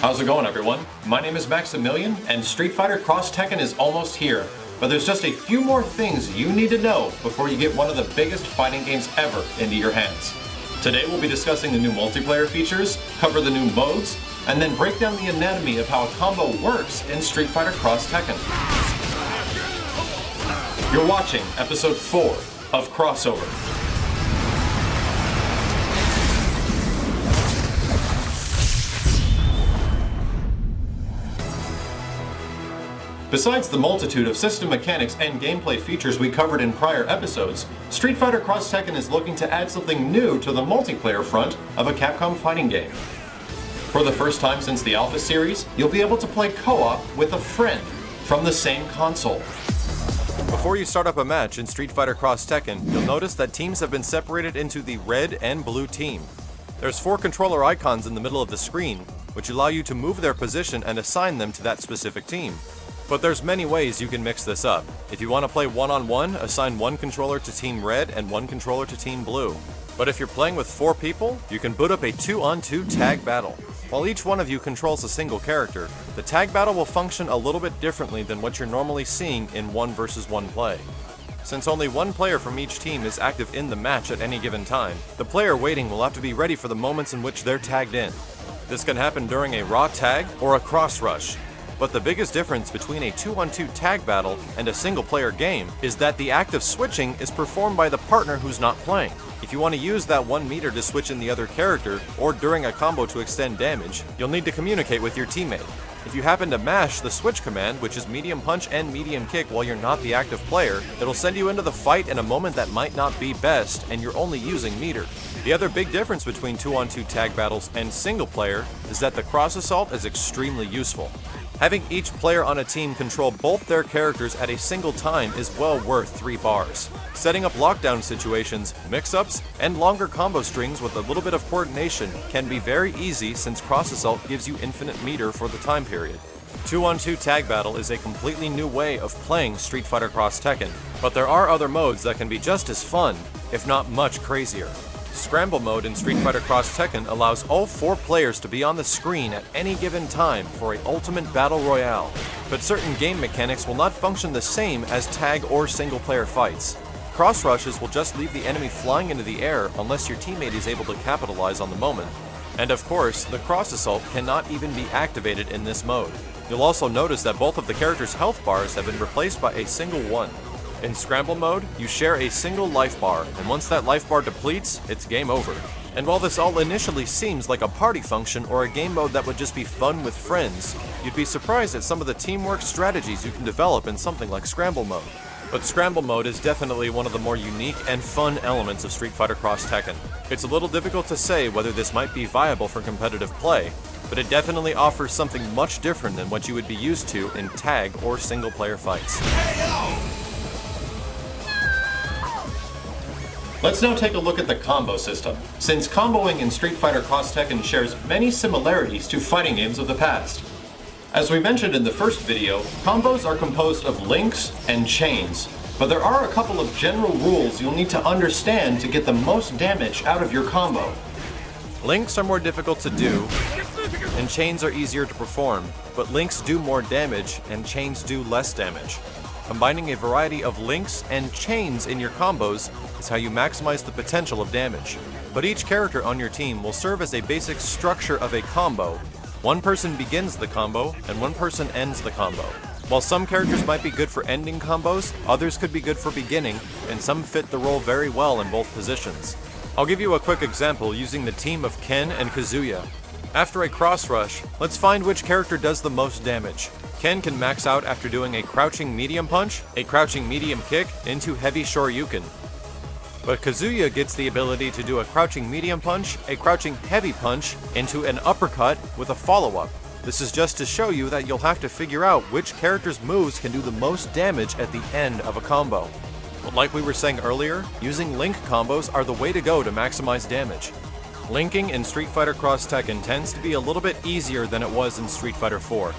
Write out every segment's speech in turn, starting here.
How's it going, everyone? My name is Maximilian, and Street Fighter X Tekken is almost here. But there's just a few more things you need to know before you get one of the biggest fighting games ever into your hands. Today we'll be discussing the new multiplayer features, cover the new modes, and then break down the anatomy of how a combo works in Street Fighter X Tekken. You're watching episode 4 of Crossover. Besides the multitude of system mechanics and gameplay features we covered in prior episodes, Street Fighter X Tekken is looking to add something new to the multiplayer front of a Capcom fighting game. For the first time since the Alpha series, you'll be able to play co-op with a friend from the same console. Before you start up a match in Street Fighter X Tekken, you'll notice that teams have been separated into the red and blue team. There's 4 controller icons in the middle of the screen, which allow you to move their position and assign them to that specific team. But there's many ways you can mix this up. If you want to play one-on-one, assign one controller to Team Red and one controller to Team Blue. But if you're playing with 4 people, you can boot up a 2-on-2 tag battle. While each one of you controls a single character, the tag battle will function a little bit differently than what you're normally seeing in 1 versus 1 play. Since only one player from each team is active in the match at any given time, the player waiting will have to be ready for the moments in which they're tagged in. This can happen during a raw tag or a cross rush. But the biggest difference between a 2-on-2 tag battle and a single-player game is that the act of switching is performed by the partner who's not playing. If you want to use that 1 meter to switch in the other character, or during a combo to extend damage, you'll need to communicate with your teammate. If you happen to mash the switch command, which is medium punch and medium kick while you're not the active player, it'll send you into the fight in a moment that might not be best, and you're only using meter. The other big difference between 2-on-2 tag battles and single player is that the cross assault is extremely useful. Having each player on a team control both their characters at a single time is well worth 3 bars. Setting up lockdown situations, mix-ups, and longer combo strings with a little bit of coordination can be very easy since cross assault gives you infinite meter for the time period. 2-on-2 tag battle is a completely new way of playing Street Fighter X Tekken, but there are other modes that can be just as fun, if not much crazier. Scramble mode in Street Fighter X Tekken allows all 4 players to be on the screen at any given time for a ultimate battle royale. But certain game mechanics will not function the same as tag or single player fights. Cross rushes will just leave the enemy flying into the air unless your teammate is able to capitalize on the moment. And of course, the cross assault cannot even be activated in this mode. You'll also notice that both of the characters' health bars have been replaced by a single one. In Scramble mode, you share a single life bar, and once that life bar depletes, it's game over. And while this all initially seems like a party function or a game mode that would just be fun with friends, you'd be surprised at some of the teamwork strategies you can develop in something like Scramble mode. But Scramble mode is definitely one of the more unique and fun elements of Street Fighter X Tekken. It's a little difficult to say whether this might be viable for competitive play, but it definitely offers something much different than what you would be used to in tag or single player fights. Let's now take a look at the combo system, since comboing in Street Fighter X Tekken shares many similarities to fighting games of the past. As we mentioned in the first video, combos are composed of links and chains, but there are a couple of general rules you'll need to understand to get the most damage out of your combo. Links are more difficult to do, and chains are easier to perform, but links do more damage and chains do less damage. Combining a variety of links and chains in your combos is how you maximize the potential of damage. But each character on your team will serve as a basic structure of a combo. One person begins the combo, and one person ends the combo. While some characters might be good for ending combos, others could be good for beginning, and some fit the role very well in both positions. I'll give you a quick example using the team of Ken and Kazuya. After a cross rush, let's find which character does the most damage. Ken can max out after doing a crouching medium punch, a crouching medium kick, into heavy shoryuken. But Kazuya gets the ability to do a crouching medium punch, a crouching heavy punch, into an uppercut with a follow-up. This is just to show you that you'll have to figure out which character's moves can do the most damage at the end of a combo. But like we were saying earlier, using link combos are the way to go to maximize damage. Linking in Street Fighter X Tekken tends to be a little bit easier than it was in Street Fighter 4.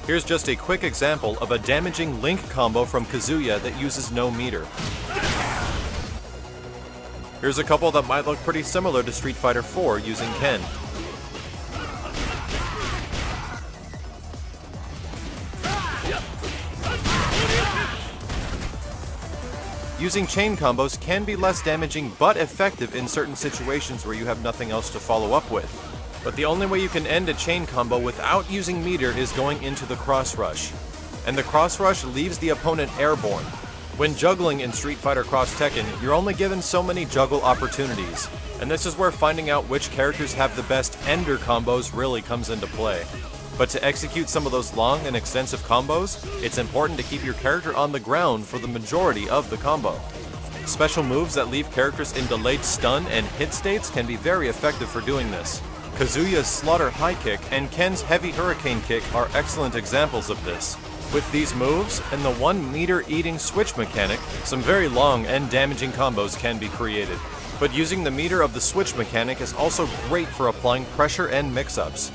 Here's just a quick example of a damaging link combo from Kazuya that uses no meter. Here's a couple that might look pretty similar to Street Fighter 4 using Ken. Using chain combos can be less damaging but effective in certain situations where you have nothing else to follow up with. But the only way you can end a chain combo without using meter is going into the cross rush. And the cross rush leaves the opponent airborne. When juggling in Street Fighter X Tekken, you're only given so many juggle opportunities, and this is where finding out which characters have the best ender combos really comes into play. But to execute some of those long and extensive combos, it's important to keep your character on the ground for the majority of the combo. Special moves that leave characters in delayed stun and hit states can be very effective for doing this. Kazuya's Slaughter High Kick and Ken's Heavy Hurricane Kick are excellent examples of this. With these moves and the 1 meter eating switch mechanic, some very long and damaging combos can be created. But using the meter of the switch mechanic is also great for applying pressure and mix-ups.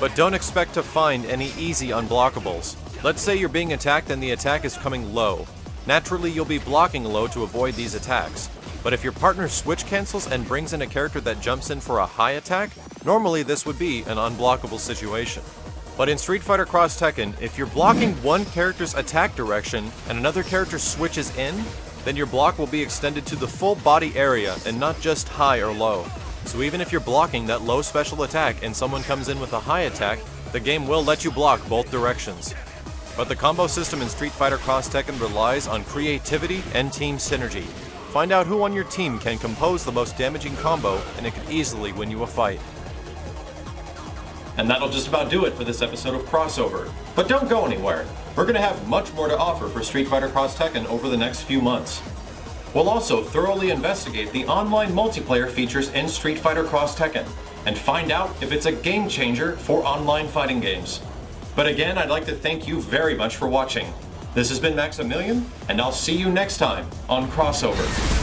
But don't expect to find any easy unblockables. Let's say you're being attacked and the attack is coming low. Naturally, you'll be blocking low to avoid these attacks. But if your partner switch cancels and brings in a character that jumps in for a high attack, normally this would be an unblockable situation. But in Street Fighter X Tekken, if you're blocking one character's attack direction and another character switches in, then your block will be extended to the full body area and not just high or low. So even if you're blocking that low special attack and someone comes in with a high attack, the game will let you block both directions. But the combo system in Street Fighter X Tekken relies on creativity and team synergy. Find out who on your team can compose the most damaging combo, and it could easily win you a fight. And that'll just about do it for this episode of Crossover. But don't go anywhere. We're going to have much more to offer for Street Fighter X Tekken over the next few months. We'll also thoroughly investigate the online multiplayer features in Street Fighter X Tekken and find out if it's a game changer for online fighting games. But again, I'd like to thank you very much for watching. This has been Maximilian, and I'll see you next time on Crossover.